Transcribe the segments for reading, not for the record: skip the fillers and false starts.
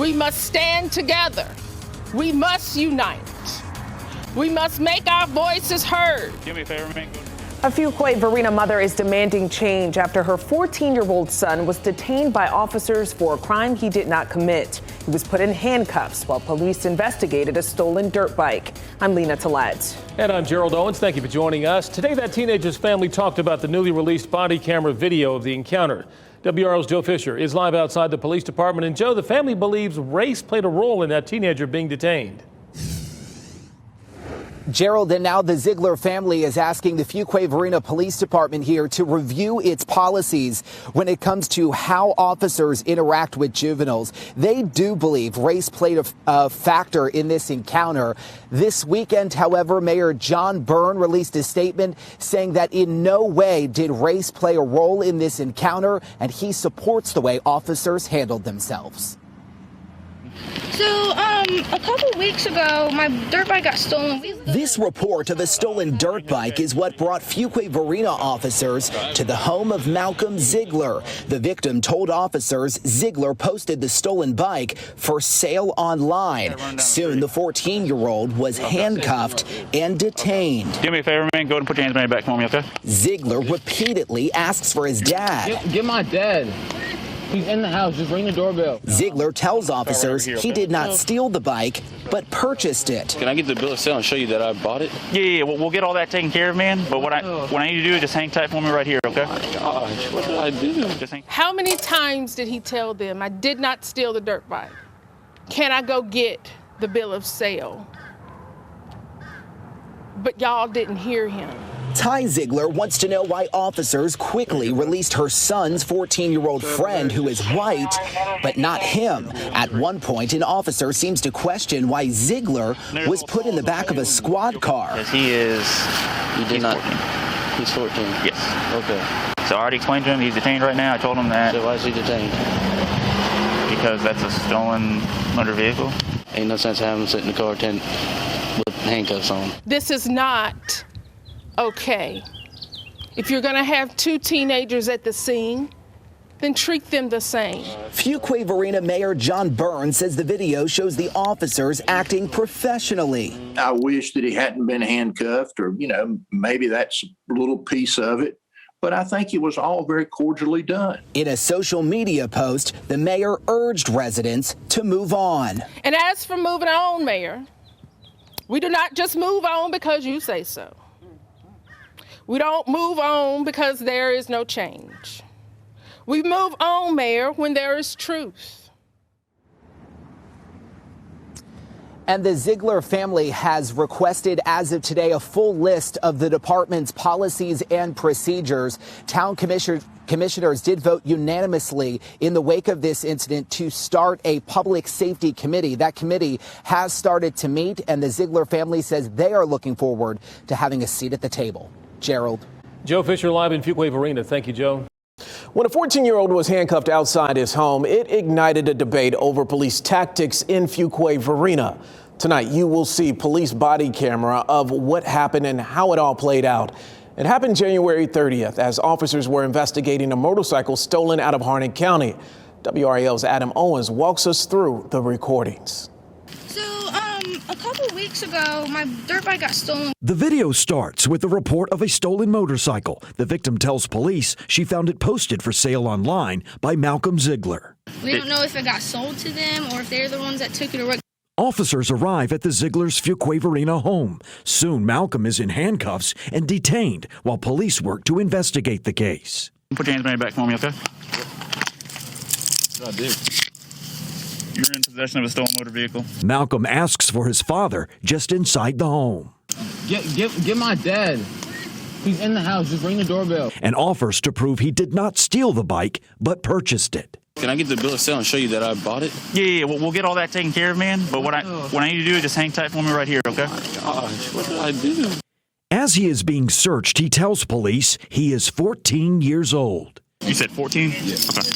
We must stand together. We must unite. We must make our voices heard. Do me a favor, man. A Fuquay-Varina mother is demanding change after her 14-year-old son was detained by officers for a crime he did not commit. He was put in handcuffs while police investigated a stolen dirt bike. I'm Lena Tillett. And I'm Gerald Owens. Thank you for joining us. Today, that teenager's family talked about the newly released body camera video of the encounter. WRAL's Joe Fisher is live outside the police department. And Joe, the family believes race played a role in that teenager being detained. Gerald, and now the Ziglar family is asking the Fuquay-Varina Police Department here to review its policies when it comes to how officers interact with juveniles. They do believe race played a factor in this encounter. This weekend, however, Mayor John Byrne released a statement saying that in no way did race play a role in this encounter, and he supports the way officers handled themselves. So, a couple weeks ago, my dirt bike got stolen. This report of a stolen dirt bike is what brought Fuquay-Varina officers to the home of Malcolm Ziglar. The victim told officers Ziglar posted the stolen bike for sale online. Soon, the 14-year-old was handcuffed and detained. Do me a favor, man. Go and put your hands behind your back for me, okay? Ziglar repeatedly asks for his dad. Get my dad. He's in the house. Just ring the doorbell. Ziglar tells officers he did not steal the bike, but purchased it. Can I get the bill of sale and show you that I bought it? Yeah. We'll get all that taken care of, man. But what I need to do is just hang tight for me right here, okay? Oh my gosh, what did I do? Just hang. How many times did he tell them, I did not steal the dirt bike? Can I go get the bill of sale? But y'all didn't hear him. Ty Ziglar wants to know why officers quickly released her son's 14-year-old friend who is white, but not him. At one point, an officer seems to question why Ziglar was put in the back of a squad car. He is. You did not. He's 14. Yes. Okay. So I already explained to him he's detained right now. I told him that. So why is he detained? Because that's a stolen motor vehicle. Ain't no sense having him sit in the car tent with handcuffs on. This is not okay. If you're going to have two teenagers at the scene, then treat them the same. Fuquay-Varina Mayor John Byrne says the video shows the officers acting professionally. I wish that he hadn't been handcuffed, or, maybe that's a little piece of it. But I think it was all very cordially done. In a social media post, the mayor urged residents to move on. And as for moving on, Mayor, we do not just move on because you say so. We don't move on because there is no change. We move on, Mayor, when there is truth. And the Ziglar family has requested, as of today, a full list of the department's policies and procedures. Town commissioners did vote unanimously in the wake of this incident to start a public safety committee. That committee has started to meet, and the Ziglar family says they are looking forward to having a seat at the table. Gerald. Joe Fisher live in Fuquay-Varina. Thank you, Joe. When a 14-year-old was handcuffed outside his home, it ignited a debate over police tactics in Fuquay-Varina. Tonight, you will see police body camera of what happened and how it all played out. It happened January 30th as officers were investigating a motorcycle stolen out of Harnett County. WRAL's Adam Owens walks us through the recordings. So, a couple weeks ago, my dirt bike got stolen. The video starts with the report of a stolen motorcycle. The victim tells police she found it posted for sale online by Malcolm Ziglar. We don't know if it got sold to them or if they're the ones that took it or what. Officers arrive at the Ziglars' Fuquay-Varina home. Soon, Malcolm is in handcuffs and detained while police work to investigate the case. Put your hands behind your back for me, okay? What did I do? You're in possession of a stolen motor vehicle. Malcolm asks for his father just inside the home. Get my dad. He's in the house. Just ring the doorbell. And offers to prove he did not steal the bike, but purchased it. Can I get the bill of sale and show you that I bought it? Yeah. We'll get all that taken care of, man. But what I need to do is just hang tight for me right here, okay? Oh my gosh, what did I do? As he is being searched, he tells police he is 14 years old. You said 14? Yeah. Okay.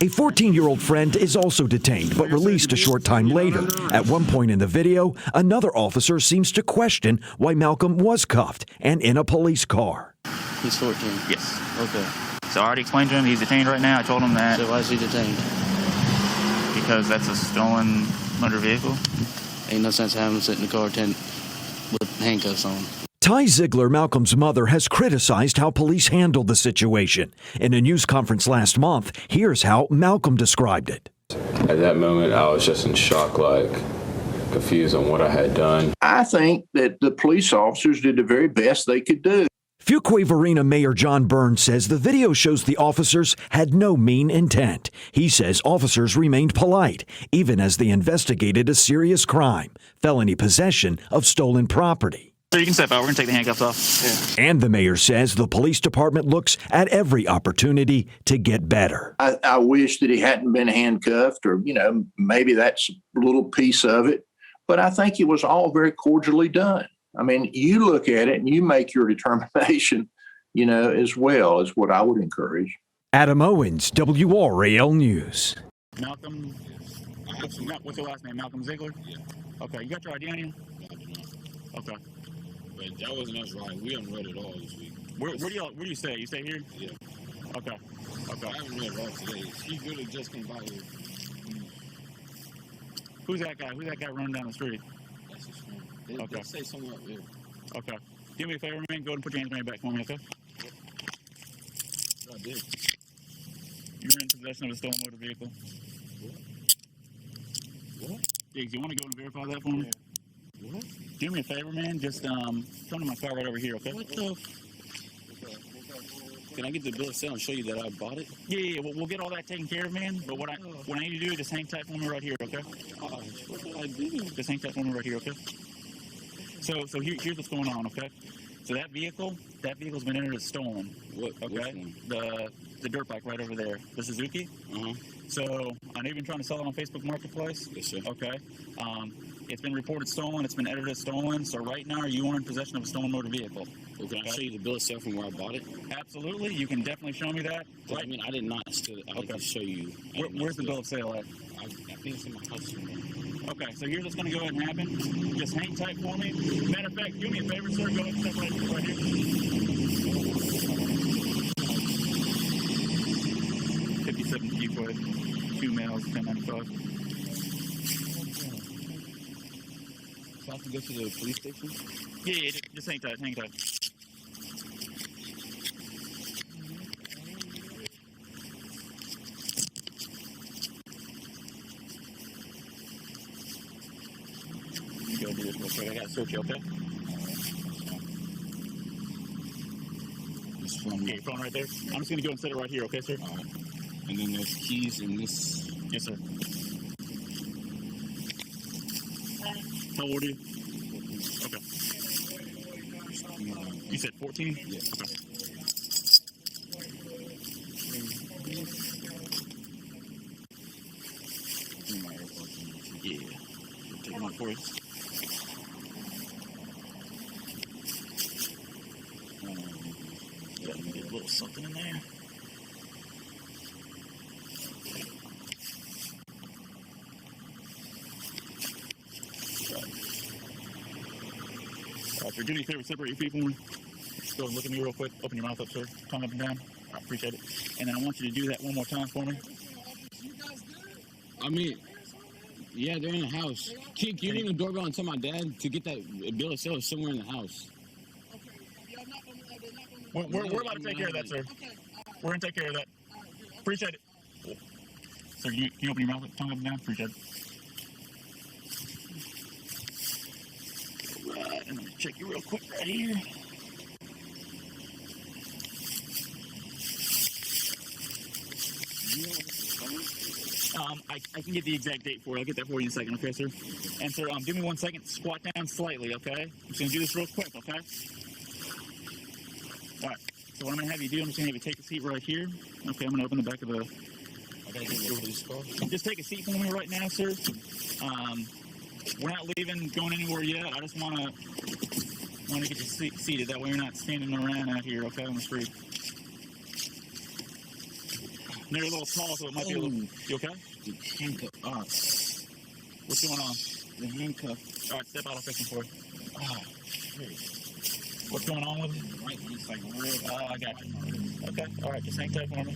A 14-year-old friend is also detained, but released a short time later. At one point in the video, another officer seems to question why Malcolm was cuffed and in a police car. He's 14. Yes. Okay. So I already explained to him he's detained right now. I told him that. So why is he detained? Because that's a stolen motor vehicle? Ain't no sense having him sit in the car tent with handcuffs on. Ty Ziglar, Malcolm's mother, has criticized how police handled the situation. In a news conference last month, here's how Malcolm described it. At that moment, I was just in shock, like confused on what I had done. I think that the police officers did the very best they could do. Fuquay-Varina Mayor John Burns says the video shows the officers had no mean intent. He says officers remained polite, even as they investigated a serious crime, felony possession of stolen property. So you can step out. We're going to take the handcuffs off. Yeah. And the mayor says the police department looks at every opportunity to get better. I wish that he hadn't been handcuffed, or, maybe that's a little piece of it. But I think it was all very cordially done. I mean, you look at it and you make your determination, as well, is what I would encourage. Adam Owens, WRAL News. Malcolm, what's your last name? Malcolm Ziglar? Yeah. Okay, you got your ID on you? Okay. But that wasn't us riding. We haven't read it all this week. Where do you stay? You stay here? Yeah. Okay. I haven't read it all today. He really just came by here. Who's that guy? Who's that guy running down the street? That's his friend. Okay. They say somewhere up there. Okay. Do me a favor, man. Go ahead and put your hands on your back for me, okay? I did. You were in possession of a stolen motor vehicle. What? Yeah, do you want to go and verify that for me? What? Do me a favor, man. Just come to my car right over here, okay? What the? Can I get the bill of sale and show you that I bought it? Yeah. We'll get all that taken care of, man. But what I need to do is just hang tight for me right here, okay? What did I do? Just hang tight for me right here, okay? So here's what's going on, okay? So that vehicle's been entered as stolen. What? Okay. The dirt bike right over there, the Suzuki. So I know you've been trying to sell it on Facebook Marketplace. Yes, sir. Okay. It's been reported stolen. It's been edited as stolen. So right now, you are in possession of a stolen motor vehicle. Well, can I show you the bill of sale from where I bought it? Absolutely. You can definitely show me that. Right. I mean, I did not steal it. I can show you. Where's the bill of sale at? I think it's in my house somewhere. Okay, so here's what's going to go ahead and happen. Just hang tight for me. Matter of fact, do me a favor, sir. Go ahead and step right here. 57 Fuquay, 2 males, 1095. So I have to go to the police station? Yeah, just hang tight, hang tight. You gotta do this real quick. I gotta search you, okay? This phone. Yeah, your phone right there. I'm just gonna go and set it right here, okay, sir? All right. And then there's keys in this. Yes, sir. How old are you? Okay. You said 14? Yeah. Okay. Yeah. Take them out for you. Let me get a little something in there. If you're doing me a favor, separate your feet for me. Just go and look at me real quick. Open your mouth up, sir. Tongue up and down. I appreciate it. And then I want you to do that one more time for me. I mean, yeah, they're in the house. Can you ring the doorbell and tell my dad to get that bill of sale somewhere in the house? We're about to take care of that, sir. We're going to take care of that. Appreciate it. Sir, can you open your mouth, tongue up and down? Appreciate it. Right, and let me check you real quick right here. I can get the exact date for it. I'll get that for you in a second, okay, sir? And sir, give me 1 second. Squat down slightly, okay? I'm just gonna do this real quick, okay? All right. So what I'm gonna have you do, I'm just gonna have you take a seat right here. Okay, I'm gonna open the back of the. I gotta get the police car. Just take a seat for me right now, sir. We're not leaving, going anywhere yet. I just wanna get you seated. That way you're not standing around out here, okay, on the street. They're a little tall, so it might be a little. You okay? The handcuff. All right. What's going on? The handcuff. All right, step out. I'll fix them for you. Oh, What's going on with it? right. It's like real. Oh, I got you. Okay. All right, just hang tight for me.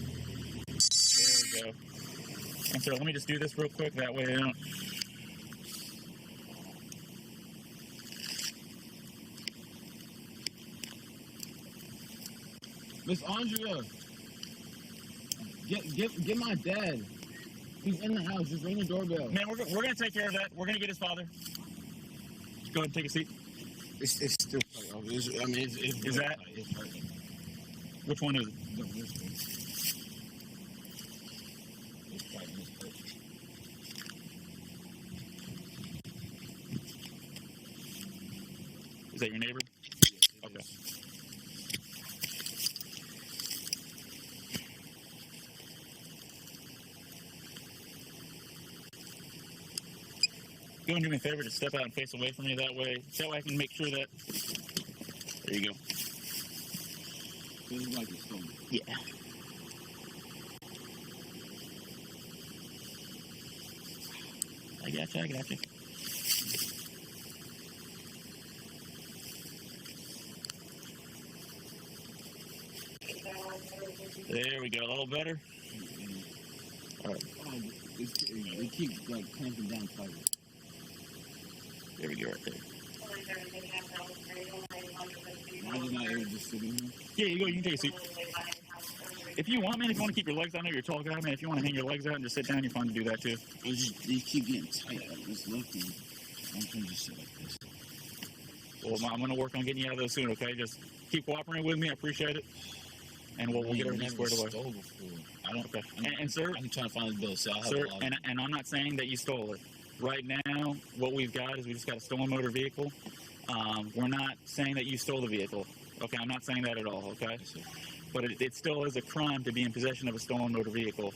There we go. And so let me just do this real quick. That way I don't. Miss Andrea, get my dad. He's in the house. Just ring the doorbell. Man, we're going to take care of that. We're going to get his father. Go ahead and take a seat. It's still tight. It's Is that? tight. It's hurting. Which one is it? No, this one. It's tight. It's hurting. Is that your neighbor? Okay. Go and do me a favor, just step out and face away from me that way. That way I can make sure that. There you go. This is like a stone. Yeah. I got you. There we go, a little better. All right. They keep like clamping down tighter. There we go, right there. Why did not ever just sit in here? Yeah, you go. You can take a seat. If you want, man, if you want to keep your legs, I know you're a tall guy, man. If you want to hang your legs out and just sit down, you're fine to do that too. They keep getting tight. Like this left hand. I'm trying to just sit like this. Well, I'm going to work on getting you out of those soon, okay? Just keep cooperating with me. I appreciate it. And we'll get everything squared away. Stole before. I don't. Okay. And sir, I'm trying to find this bill. So sir, and I'm not saying that you stole it. Right now, what we've got is we just got a stolen motor vehicle. We're not saying that you stole the vehicle. Okay, I'm not saying that at all. Okay, but it still is a crime to be in possession of a stolen motor vehicle.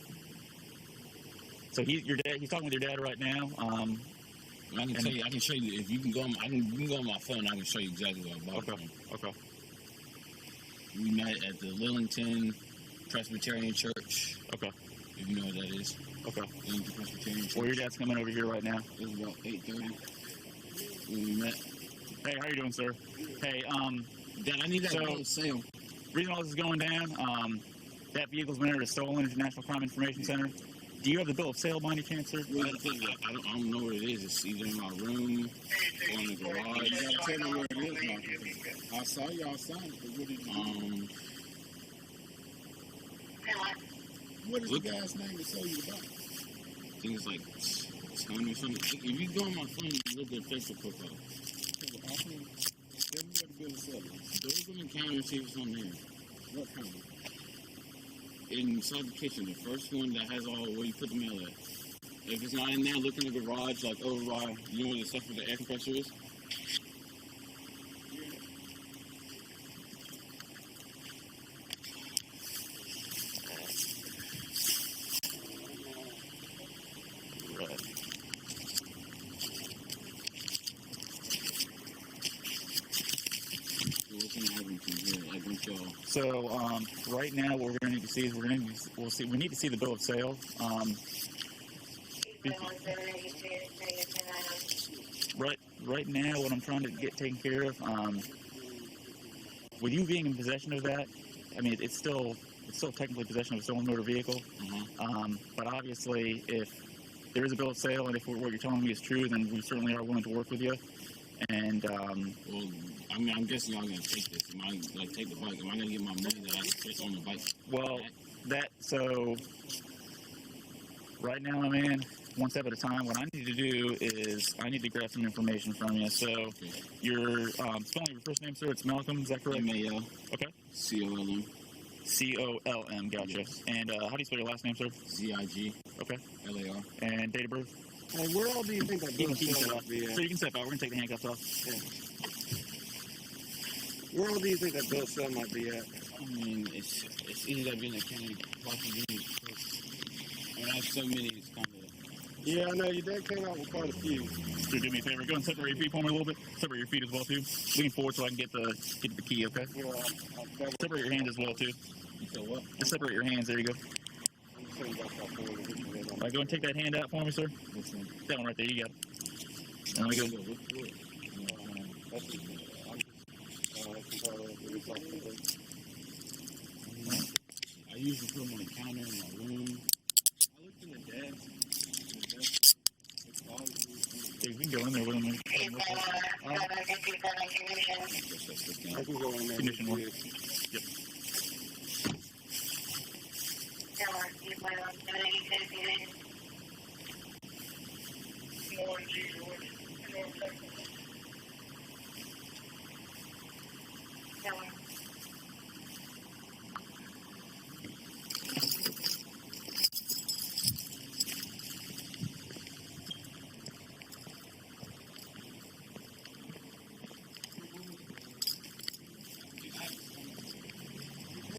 So your dad. He's talking with your dad right now. I can tell you. I can show you if you can go. You can go on my phone. I can show you exactly what I bought. Okay. We met at the Lillington Presbyterian Church. Okay. If you know what that is. Okay. Lillington Presbyterian Church. Well, your dad's coming over here right now. It was about 8:30 when we met. Hey, how you doing, sir? Hey, Dad, I need that bill of sale. Reason all this is going down, that vehicle's been entered as stolen at the National Crime Information Center. Do you have the bill of sale by any chance, sir? Well, I don't know what it is. It's either in my room or in the garage. You gotta tell me where it is, Malcolm. I saw y'all sign it, but what did you do? What is the guy's name that sold you the bike? I think it's like Tony or something. If you go on my phone, you look at Facebook profile. Tell me what the bill of sale is. Those are the counter receipts on there. What counter? Inside the kitchen, the first one that has all where you put the mail at. If it's not in there, look in the garage, like over by, you know where the stuff for the air compressor is? So right now, what we're going to need to see is we need to see the bill of sale. Right now, what I'm trying to get taken care of, with you being in possession of that, I mean, it's still technically possession of a stolen motor vehicle. But obviously, if there is a bill of sale and if what you're telling me is true, then we certainly are willing to work with you. And well, I mean, I'm guessing y'all gonna take this. Am I like take the bike? Am I gonna get my money that I fix on the bike? Well, so right now, my man, one step at a time. What I need to do is I need to grab some information from you. So your spelling your first name, sir. It's Malcolm. Is that correct? M-A-L. Okay. C-O-L-M. C-O-L-M. Gotcha. And how do you spell your last name, sir? Z-I-G. Okay. L-A-R. And date of birth? Hey, where all do you think that bill of sale might be at? So you can step out. We're going to take the handcuffs off. Yeah. Where all do you think that bill of sale might be at? I mean, it's either being a county, possibly being I mean, I have so many, it's kind of... Yeah, I know. Your dad came out with quite a few. So do me a favor. Go and separate your feet for me a little bit. Separate your feet as well, too. Lean forward so I can get the key, okay? Yeah, separate your hands as well, too. You feel what? Just separate your hands. There you go. All right, go and take that hand out for me, sir. Which one? That one right there. You got it. Let me go. I usually put them on the counter in my room. I looked in the desk. We can go in there with him. I can go in there. Condition one. Yep.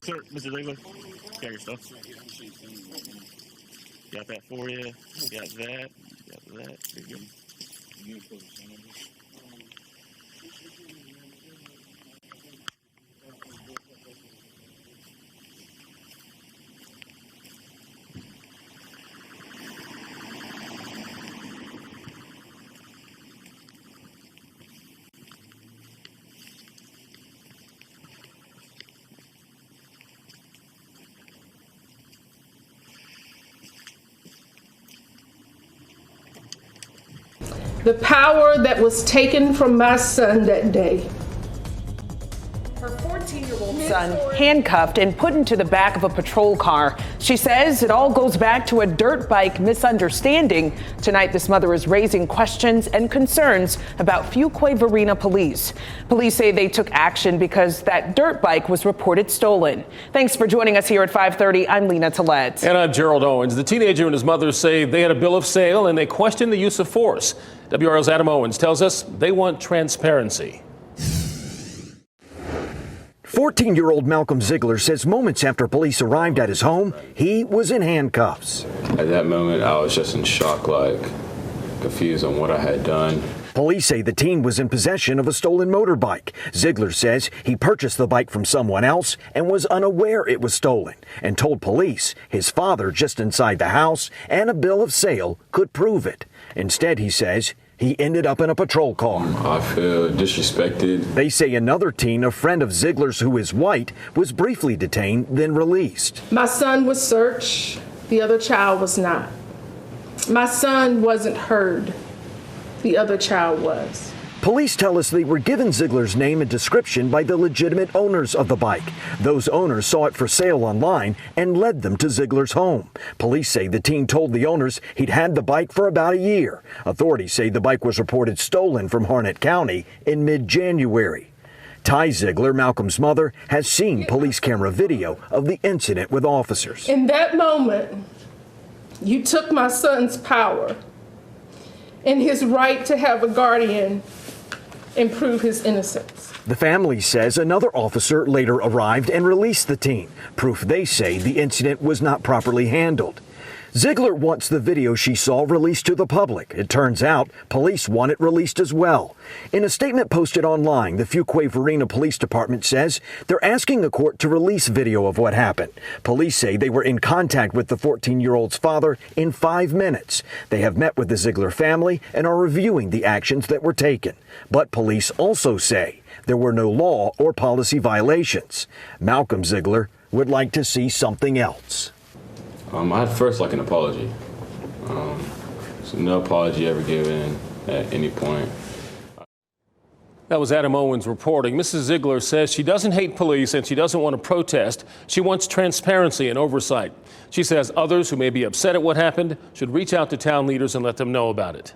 Sir, Mr. Ziglar, got your stuff? Got that for you. Got that. Got that. You're good. The power that was taken from my son that day. Her 14-year-old son handcuffed and put into the back of a patrol car. She says it all goes back to a dirt bike misunderstanding. Tonight, this mother is raising questions and concerns about Fuquay-Varina Police. Police say they took action because that dirt bike was reported stolen. Thanks for joining us here at 5:30. I'm Lena Tillett. And I'm Gerald Owens. The teenager and his mother say they had a bill of sale and they question the use of force. WRAL's Adam Owens tells us they want transparency. 14-year-old Malcolm Ziglar says moments after police arrived at his home, he was in handcuffs. At that moment, I was just in shock, like confused on what I had done. Police say the teen was in possession of a stolen motorbike. Ziglar says he purchased the bike from someone else and was unaware it was stolen and told police his father just inside the house and a bill of sale could prove it. Instead, he says, he ended up in a patrol car. I feel disrespected. They say another teen, a friend of Ziglar's who is white, was briefly detained, then released. My son was searched. The other child was not. My son wasn't heard. The other child was. Police tell us they were given Ziglar's name and description by the legitimate owners of the bike. Those owners saw it for sale online and led them to Ziglar's home. Police say the teen told the owners he'd had the bike for about a year. Authorities say the bike was reported stolen from Harnett County in mid-January. Ty Ziglar, Malcolm's mother, has seen police camera video of the incident with officers. In that moment, you took my son's power and his right to have a guardian and prove his innocence. The family says another officer later arrived and released the teen, proof they say the incident was not properly handled. Ziglar wants the video she saw released to the public. It turns out police want it released as well. In a statement posted online, the Fuquay-Varina Police Department says they're asking the court to release video of what happened. Police say they were in contact with the 14-year-old's father in 5 minutes. They have met with the Ziglar family and are reviewing the actions that were taken. But police also say there were no law or policy violations. Malcolm Ziglar would like to see something else. I'd first like an apology. So no apology ever given at any point. That was Adam Owens reporting. Mrs. Ziglar says she doesn't hate police and she doesn't want to protest. She wants transparency and oversight. She says others who may be upset at what happened should reach out to town leaders and let them know about it.